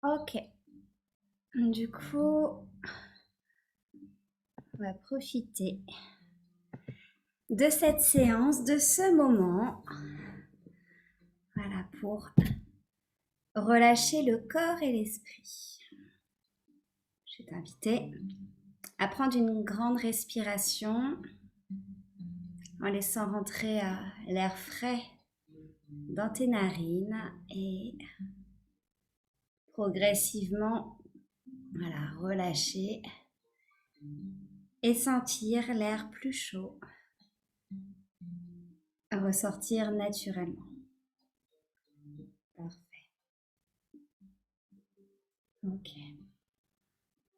Ok, du coup, on va profiter de cette séance, de ce moment, voilà, pour relâcher le corps et l'esprit. Je vais t'inviter à prendre une grande respiration en laissant rentrer l'air frais dans tes narines et progressivement, voilà, relâcher et sentir l'air plus chaud ressortir naturellement. Parfait. Ok.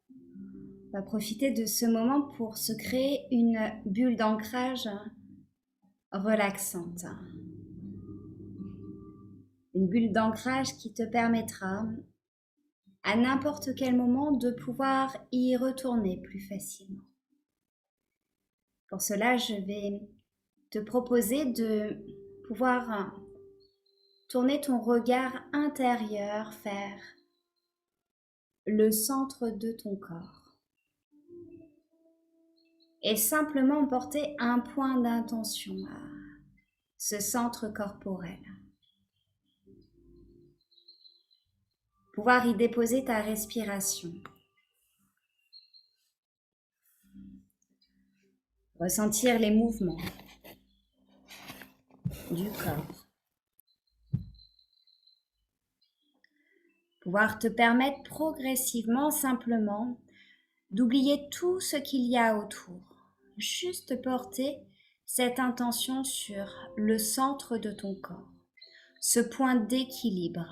On va profiter de ce moment pour se créer une bulle d'ancrage relaxante. Une bulle d'ancrage qui te permettra à n'importe quel moment de pouvoir y retourner plus facilement. Pour cela, je vais te proposer de pouvoir tourner ton regard intérieur vers le centre de ton corps et simplement porter un point d'intention à ce centre corporel. Pouvoir y déposer ta respiration. Ressentir les mouvements du corps. Pouvoir te permettre progressivement, simplement, d'oublier tout ce qu'il y a autour. Juste porter cette intention sur le centre de ton corps. Ce point d'équilibre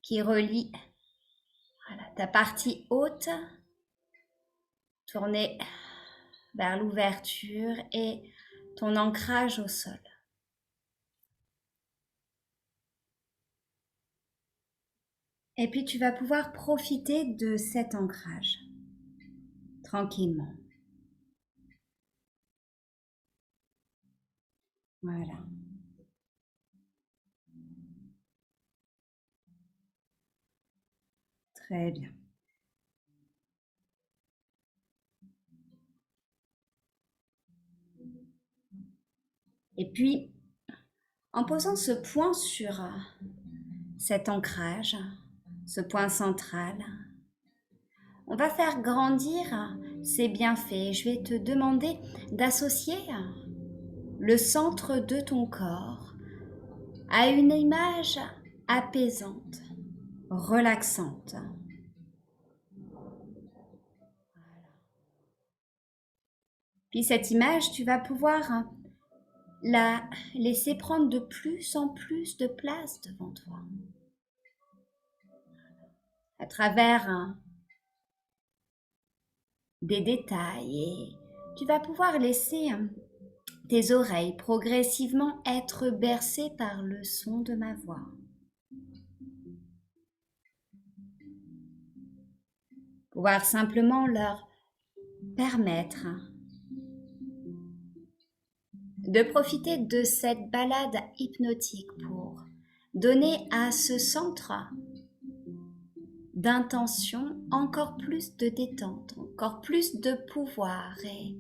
qui relie ta partie haute tournée vers l'ouverture et ton ancrage au sol. Et puis tu vas pouvoir profiter de cet ancrage tranquillement. Voilà. Très bien. Et puis, en posant ce point sur cet ancrage, ce point central, on va faire grandir ces bienfaits. Je vais te demander d'associer le centre de ton corps à une image apaisante, relaxante. Puis cette image, tu vas pouvoir la laisser prendre de plus en plus de place devant toi. À travers des détails et tu vas pouvoir laisser tes oreilles progressivement être bercées par le son de ma voix. Pouvoir simplement leur permettre de profiter de cette balade hypnotique pour donner à ce centre d'intention encore plus de détente, encore plus de pouvoir et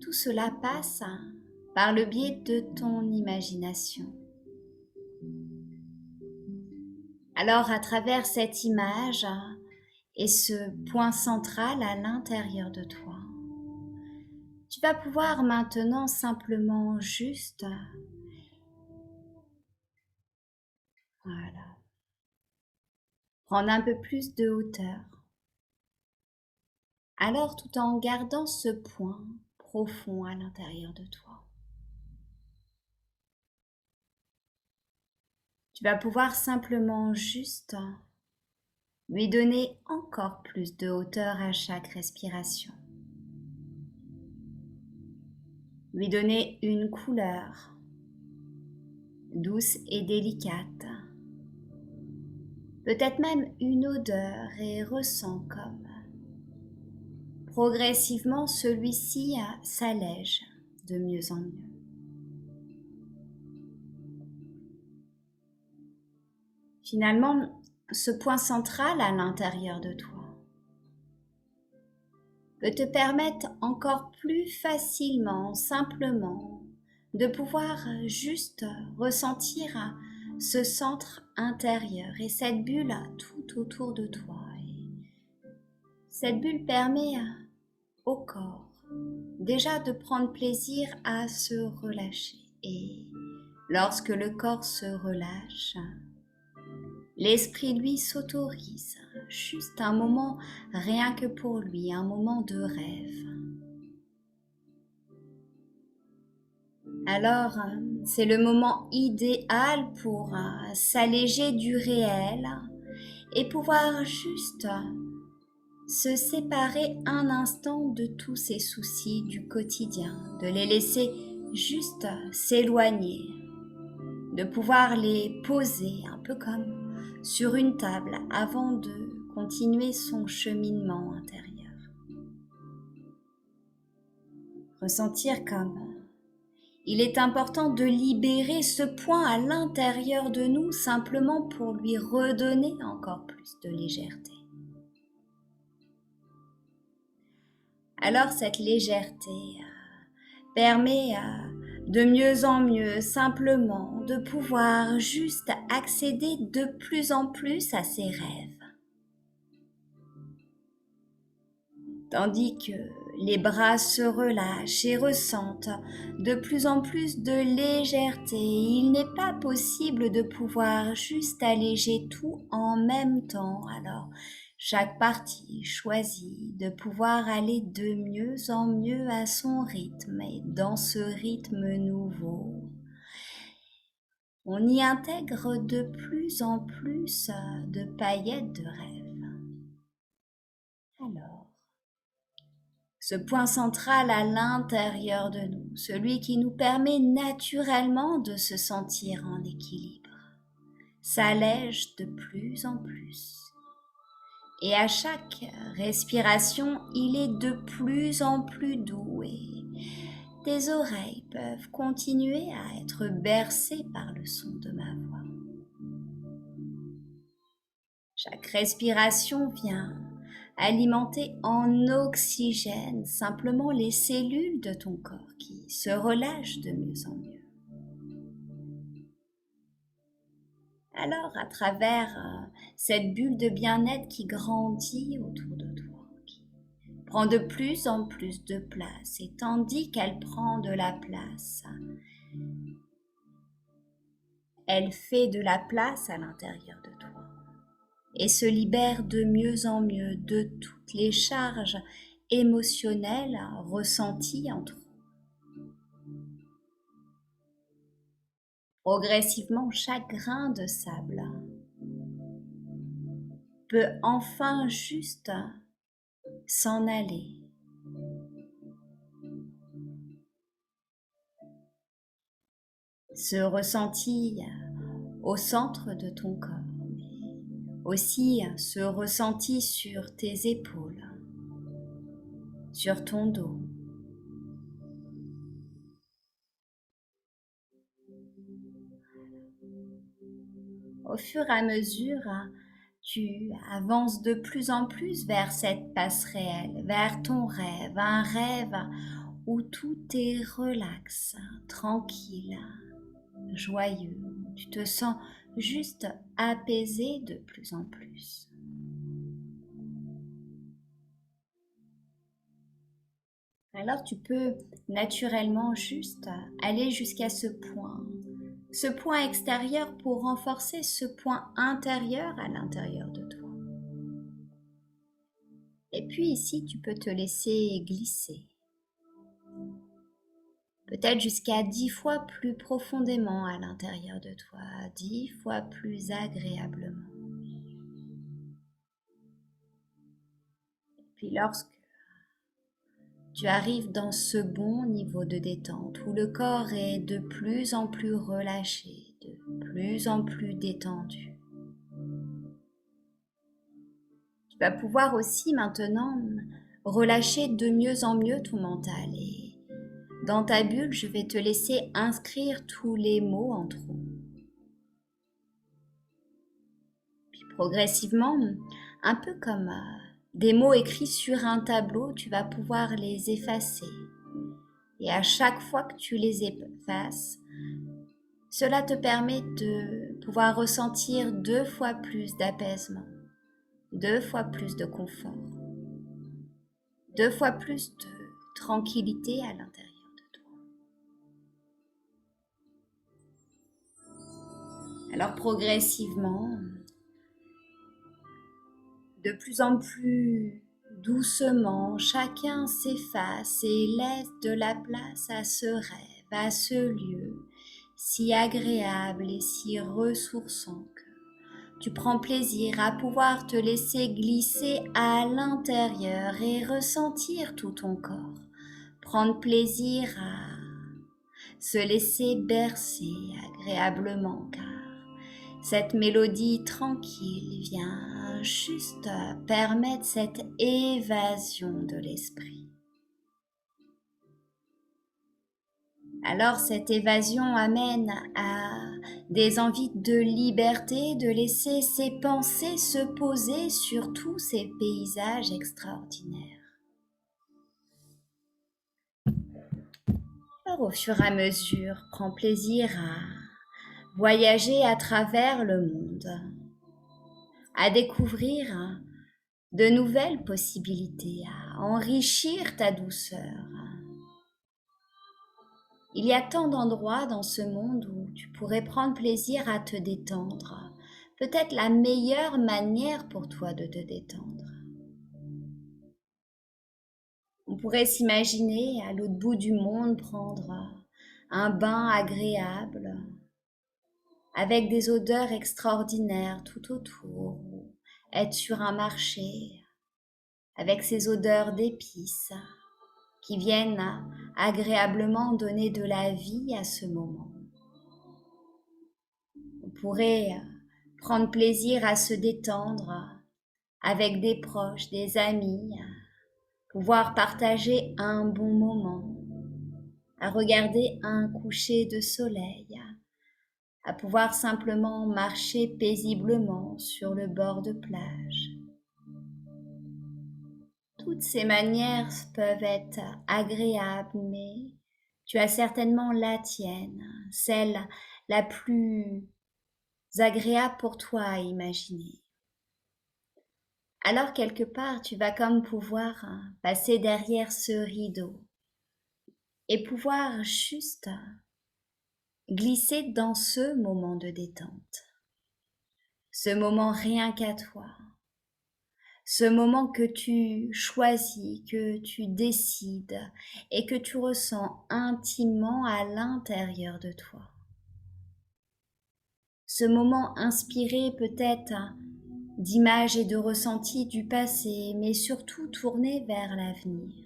tout cela passe par le biais de ton imagination. Alors à travers cette image et ce point central à l'intérieur de toi, tu vas pouvoir maintenant simplement juste, voilà, prendre un peu plus de hauteur. Alors tout en gardant ce point profond à l'intérieur de toi. Tu vas pouvoir simplement juste lui donner encore plus de hauteur à chaque respiration. Lui donner une couleur douce et délicate. Peut-être même une odeur et ressens comme progressivement celui-ci s'allège de mieux en mieux. Finalement, ce point central à l'intérieur de toi peut te permettre encore plus facilement, simplement, de pouvoir juste ressentir ce centre intérieur et cette bulle tout autour de toi. Et cette bulle permet au corps déjà de prendre plaisir à se relâcher. Et lorsque le corps se relâche, l'esprit, lui, s'autorise juste un moment, rien que pour lui, un moment de rêve. Alors, c'est le moment idéal pour s'alléger du réel et pouvoir juste se séparer un instant de tous ces soucis du quotidien, de les laisser juste s'éloigner, de pouvoir les poser un peu comme sur une table avant de continuer son cheminement intérieur. Ressentir comme il est important de libérer ce point à l'intérieur de nous simplement pour lui redonner encore plus de légèreté. Alors cette légèreté permet de mieux en mieux simplement de pouvoir juste accéder de plus en plus à ses rêves. Tandis que les bras se relâchent et ressentent de plus en plus de légèreté, il n'est pas possible de pouvoir juste alléger tout en même temps. Alors, chaque partie choisit de pouvoir aller de mieux en mieux à son rythme et dans ce rythme nouveau, on y intègre de plus en plus de paillettes de rêve. Alors, ce point central à l'intérieur de nous, celui qui nous permet naturellement de se sentir en équilibre, s'allège de plus en plus. Et à chaque respiration, il est de plus en plus doux et tes oreilles peuvent continuer à être bercées par le son de ma voix. Chaque respiration vient alimenter en oxygène simplement les cellules de ton corps qui se relâchent de mieux en mieux. Alors, à travers cette bulle de bien-être qui grandit autour de toi, qui prend de plus en plus de place, et tandis qu'elle prend de la place, elle fait de la place à l'intérieur de toi et se libère de mieux en mieux de toutes les charges émotionnelles ressenties en toi. Progressivement, chaque grain de sable peut enfin juste s'en aller. Ce ressenti au centre de ton corps, mais aussi ce ressenti sur tes épaules, sur ton dos. Au fur et à mesure, tu avances de plus en plus vers cette passe réelle, vers ton rêve, un rêve où tout est relax, tranquille, joyeux. Tu te sens juste apaisé de plus en plus. Alors tu peux naturellement juste aller jusqu'à ce point extérieur pour renforcer ce point intérieur à l'intérieur de toi. Et puis ici, tu peux te laisser glisser. Peut-être jusqu'à 10 fois plus profondément à l'intérieur de toi, 10 fois plus agréablement. Puis lorsque tu arrives dans ce bon niveau de détente où le corps est de plus en plus relâché, de plus en plus détendu, tu vas pouvoir aussi maintenant relâcher de mieux en mieux ton mental. Et dans ta bulle, je vais te laisser inscrire tous les mots en trou. Puis Progressivement, un peu comme des mots écrits sur un tableau, tu vas pouvoir les effacer. Et à chaque fois que tu les effaces, cela te permet de pouvoir ressentir 2 fois plus d'apaisement, 2 fois plus de confort, 2 fois plus de tranquillité à l'intérieur de toi. Alors progressivement, de plus en plus doucement, chacun s'efface et laisse de la place à ce rêve, à ce lieu si agréable et si ressourçant que tu prends plaisir à pouvoir te laisser glisser à l'intérieur et ressentir tout ton corps. Prendre plaisir à se laisser bercer agréablement car cette mélodie tranquille vient juste permettre cette évasion de l'esprit. Alors cette évasion amène à des envies de liberté, de laisser ses pensées se poser sur tous ces paysages extraordinaires. Alors au fur et à mesure, prends plaisir à voyager à travers le monde, à découvrir de nouvelles possibilités, à enrichir ta douceur. Il y a tant d'endroits dans ce monde où tu pourrais prendre plaisir à te détendre. Peut-être la meilleure manière pour toi de te détendre. On pourrait s'imaginer à l'autre bout du monde prendre un bain agréable avec des odeurs extraordinaires tout autour, ou être sur un marché avec ces odeurs d'épices qui viennent agréablement donner de la vie à ce moment. On pourrait prendre plaisir à se détendre avec des proches, des amis, pouvoir partager un bon moment, à regarder un coucher de soleil, à pouvoir simplement marcher paisiblement sur le bord de plage. Toutes ces manières peuvent être agréables, mais tu as certainement la tienne, celle la plus agréable pour toi à imaginer. Alors quelque part, tu vas comme pouvoir passer derrière ce rideau et pouvoir juste glisser dans ce moment de détente, ce moment rien qu'à toi, ce moment que tu choisis, que tu décides et que tu ressens intimement à l'intérieur de toi. Ce moment inspiré peut-être d'images et de ressentis du passé, mais surtout tourné vers l'avenir.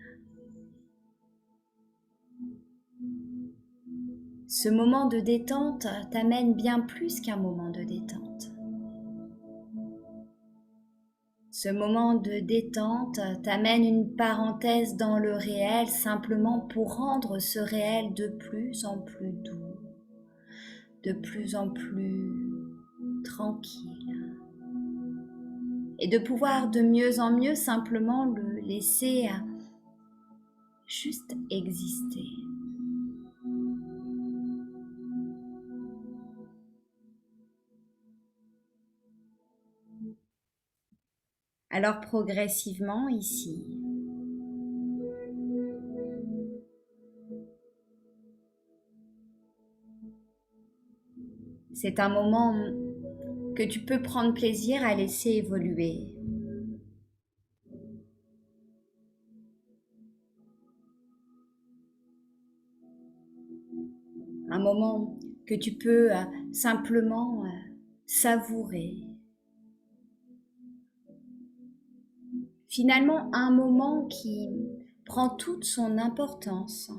Ce moment de détente t'amène bien plus qu'un moment de détente. Ce moment de détente t'amène une parenthèse dans le réel simplement pour rendre ce réel de plus en plus doux, de plus en plus tranquille. Et de pouvoir de mieux en mieux simplement le laisser juste exister. Alors progressivement ici, c'est un moment que tu peux prendre plaisir à laisser évoluer. Un moment que tu peux simplement savourer. Finalement, un moment qui prend toute son importance.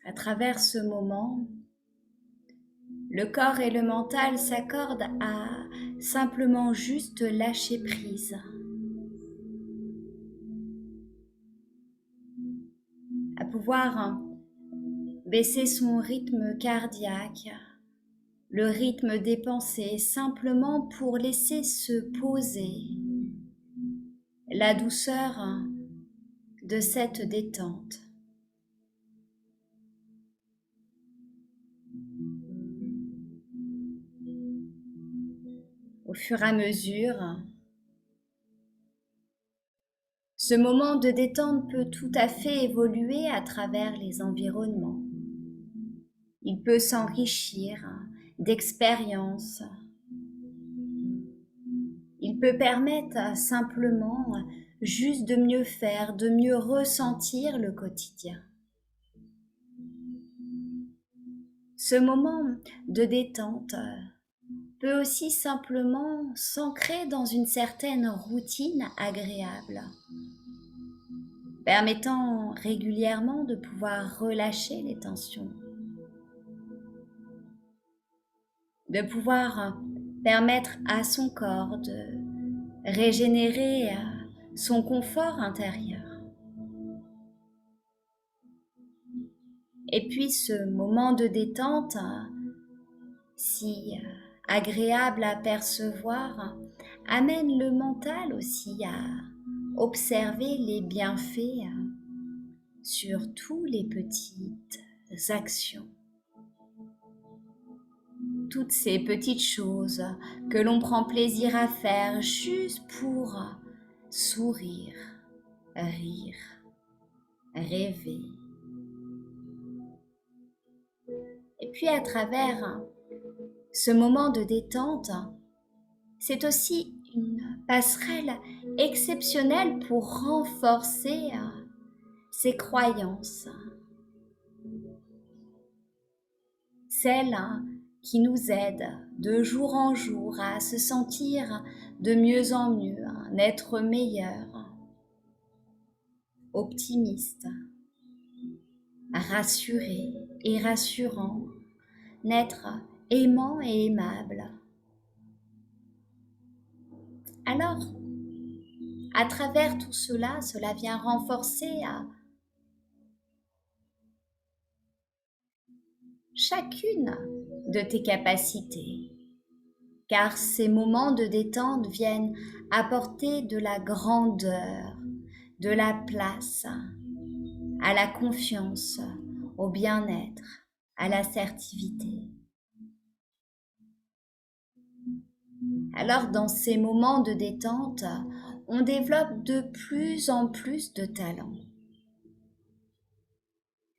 À travers ce moment, le corps et le mental s'accordent à simplement juste lâcher prise. à pouvoir baisser son rythme cardiaque, le rythme des pensées, simplement pour laisser se poser la douceur de cette détente. Au fur et à mesure, ce moment de détente peut tout à fait évoluer à travers les environnements. Il peut s'enrichir d'expériences. Il peut permettre simplement juste de mieux faire, de mieux ressentir le quotidien. Ce moment de détente peut aussi simplement s'ancrer dans une certaine routine agréable, permettant régulièrement de pouvoir relâcher les tensions, de pouvoir permettre à son corps de régénérer son confort intérieur. Et puis ce moment de détente, si agréable à percevoir, amène le mental aussi à observer les bienfaits sur tous les petites actions. Toutes ces petites choses que l'on prend plaisir à faire juste pour sourire, rire, rêver. Et puis à travers ce moment de détente, c'est aussi une passerelle exceptionnelle pour renforcer ses croyances, celles qui nous aident de jour en jour à se sentir de mieux en mieux, un être meilleur, optimiste, rassuré et rassurant, un être aimant et aimable. Alors, à travers tout cela, cela vient renforcer chacune de tes capacités, car ces moments de détente viennent apporter de la grandeur, de la place, à la confiance, au bien-être, à l'assertivité. Alors dans ces moments de détente, on développe de plus en plus de talents.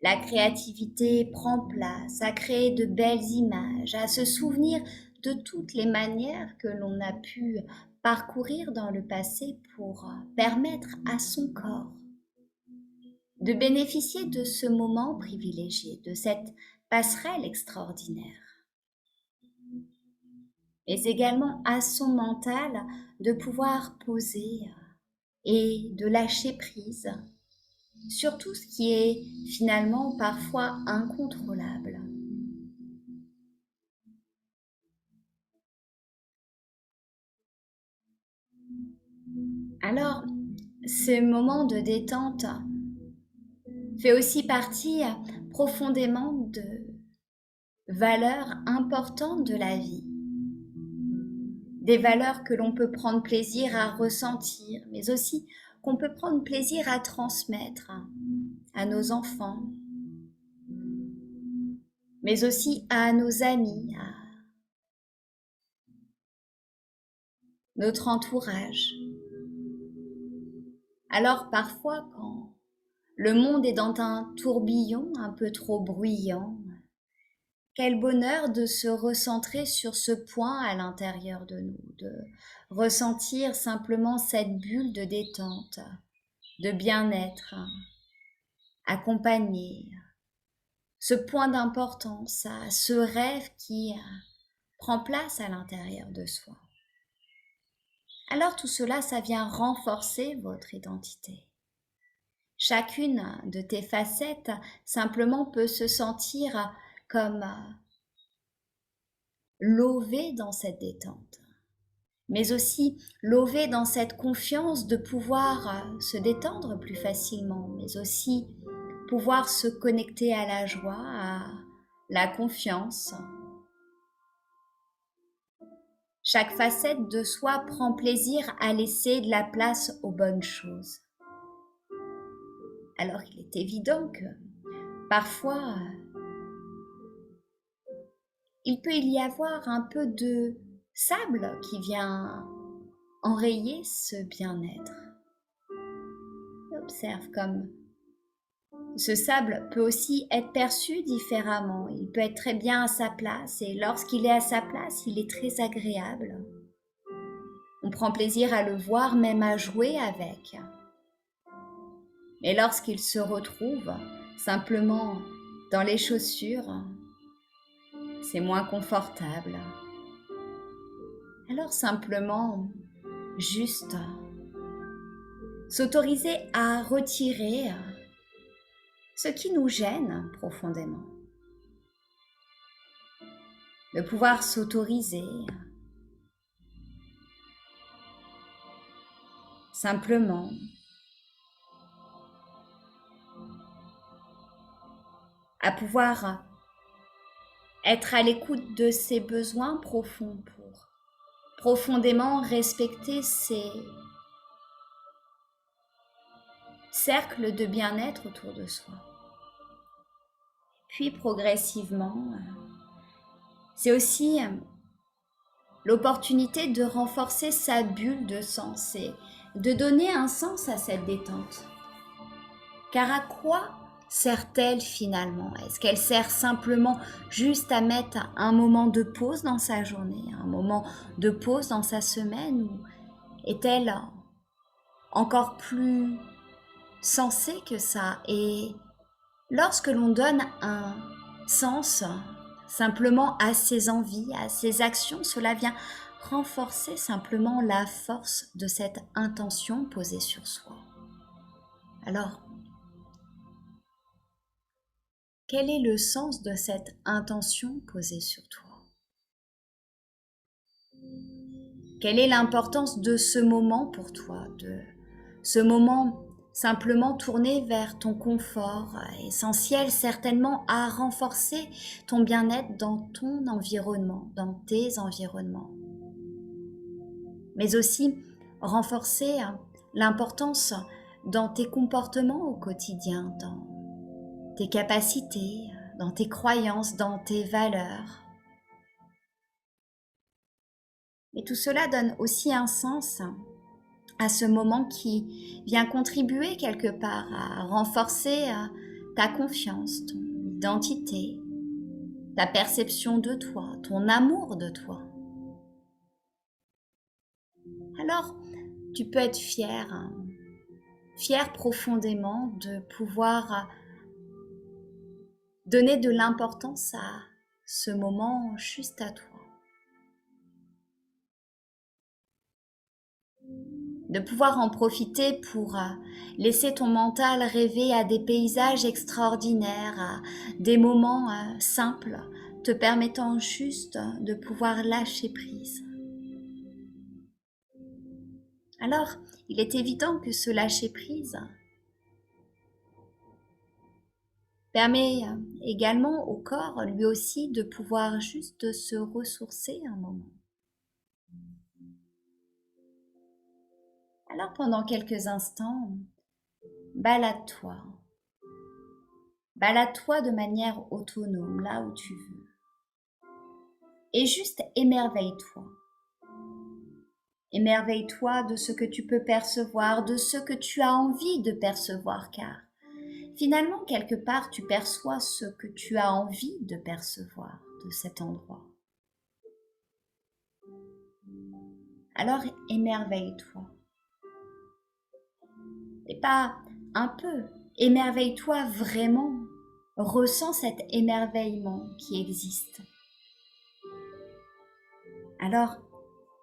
La créativité prend place à créer de belles images, à se souvenir de toutes les manières que l'on a pu parcourir dans le passé pour permettre à son corps de bénéficier de ce moment privilégié, de cette passerelle extraordinaire. Mais également à son mental de pouvoir poser et de lâcher prise sur tout ce qui est finalement parfois incontrôlable. Alors, ce moment de détente fait aussi partie profondément de valeurs importantes de la vie. Des valeurs que l'on peut prendre plaisir à ressentir, mais aussi qu'on peut prendre plaisir à transmettre à nos enfants, mais aussi à nos amis, à notre entourage. Alors parfois, quand le monde est dans un tourbillon un peu trop bruyant, quel bonheur de se recentrer sur ce point à l'intérieur de nous, de ressentir simplement cette bulle de détente, de bien-être, accompagné, ce point d'importance, ce rêve qui prend place à l'intérieur de soi. Alors tout cela, ça vient renforcer votre identité. Chacune de tes facettes simplement peut se sentir comme lové dans cette détente, mais aussi lové dans cette confiance de pouvoir se détendre plus facilement, mais aussi pouvoir se connecter à la joie, à la confiance. Chaque facette de soi prend plaisir à laisser de la place aux bonnes choses. Alors il est évident que parfois, il peut y avoir un peu de sable qui vient enrayer ce bien-être. Observe comme ce sable peut aussi être perçu différemment. Il peut être très bien à sa place et lorsqu'il est à sa place, il est très agréable. On prend plaisir à le voir, même à jouer avec. Mais lorsqu'il se retrouve simplement dans les chaussures, c'est moins confortable. Alors simplement, juste s'autoriser à retirer ce qui nous gêne profondément. De pouvoir s'autoriser simplement à pouvoir être à l'écoute de ses besoins profonds pour profondément respecter ces cercles de bien-être autour de soi. Puis progressivement, c'est aussi l'opportunité de renforcer sa bulle de sens et de donner un sens à cette détente. Car à quoi sert-elle finalement? Est-ce qu'elle sert simplement juste à mettre un moment de pause dans sa journée, un moment de pause dans sa semaine, ou est-elle encore plus sensée que ça? Et lorsque l'on donne un sens simplement à ses envies, à ses actions, cela vient renforcer simplement la force de cette intention posée sur soi. Alors, quel est le sens de cette intention posée sur toi? Quelle est l'importance de ce moment pour toi, de ce moment simplement tourné vers ton confort, essentiel certainement à renforcer ton bien-être dans ton environnement, dans tes environnements, mais aussi renforcer l'importance dans tes comportements au quotidien, dans tes capacités, dans tes croyances, dans tes valeurs. Et tout cela donne aussi un sens à ce moment qui vient contribuer quelque part à renforcer ta confiance, ton identité, ta perception de toi, ton amour de toi. Alors, tu peux être fier, fier profondément de pouvoir donner de l'importance à ce moment juste à toi. De pouvoir en profiter pour laisser ton mental rêver à des paysages extraordinaires, à des moments simples, te permettant juste de pouvoir lâcher prise. Alors, il est évident que ce lâcher prise permet également au corps, lui aussi, de pouvoir juste se ressourcer un moment. Alors, pendant quelques instants, balade-toi. Balade-toi de manière autonome, là où tu veux. Et juste émerveille-toi. Émerveille-toi de ce que tu peux percevoir, de ce que tu as envie de percevoir, car finalement, quelque part, tu perçois ce que tu as envie de percevoir de cet endroit. Alors, émerveille-toi. Et pas un peu, émerveille-toi vraiment. Ressens cet émerveillement qui existe. Alors,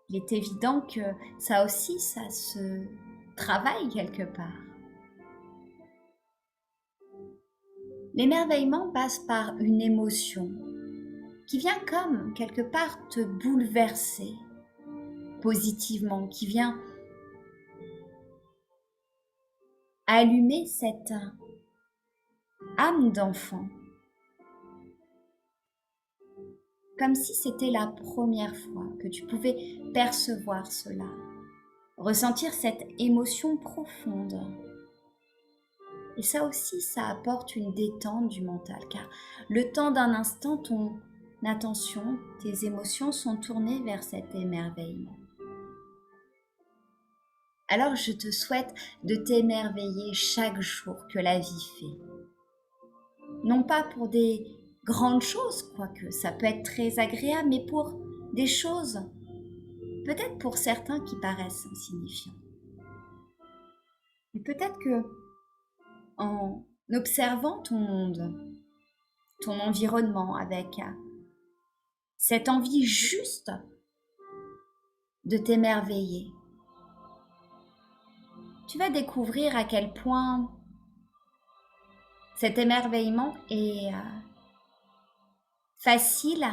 il est évident que ça aussi, ça se travaille quelque part. L'émerveillement passe par une émotion qui vient comme quelque part te bouleverser positivement, qui vient allumer cette âme d'enfant, comme si c'était la première fois que tu pouvais percevoir cela, ressentir cette émotion profonde. Et ça aussi, ça apporte une détente du mental, car le temps d'un instant, ton attention, tes émotions sont tournées vers cet émerveillement. Alors je te souhaite de t'émerveiller chaque jour que la vie fait. Non pas pour des grandes choses, quoique ça peut être très agréable, mais pour des choses, peut-être pour certains qui paraissent insignifiants. Et peut-être que en observant ton monde, ton environnement avec cette envie juste de t'émerveiller, tu vas découvrir à quel point cet émerveillement est facile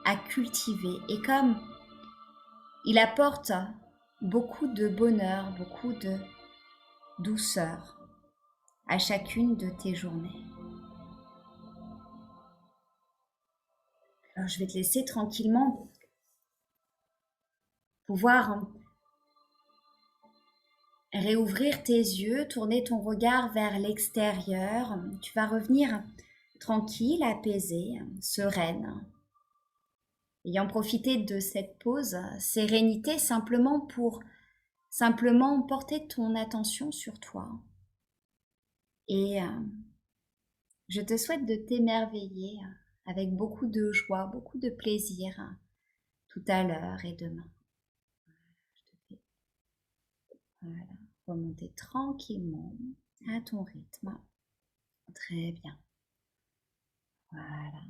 à cultiver et comme il apporte beaucoup de bonheur, beaucoup de douceur à chacune de tes journées. Alors je vais te laisser tranquillement pouvoir réouvrir tes yeux, tourner ton regard vers l'extérieur. Tu vas revenir tranquille, apaisée, sereine, ayant profité de cette pause, sérénité simplement porter ton attention sur toi. Et je te souhaite de t'émerveiller avec beaucoup de joie, beaucoup de plaisir tout à l'heure et demain. Je te fais remonter tranquillement à ton rythme. Très bien. Voilà.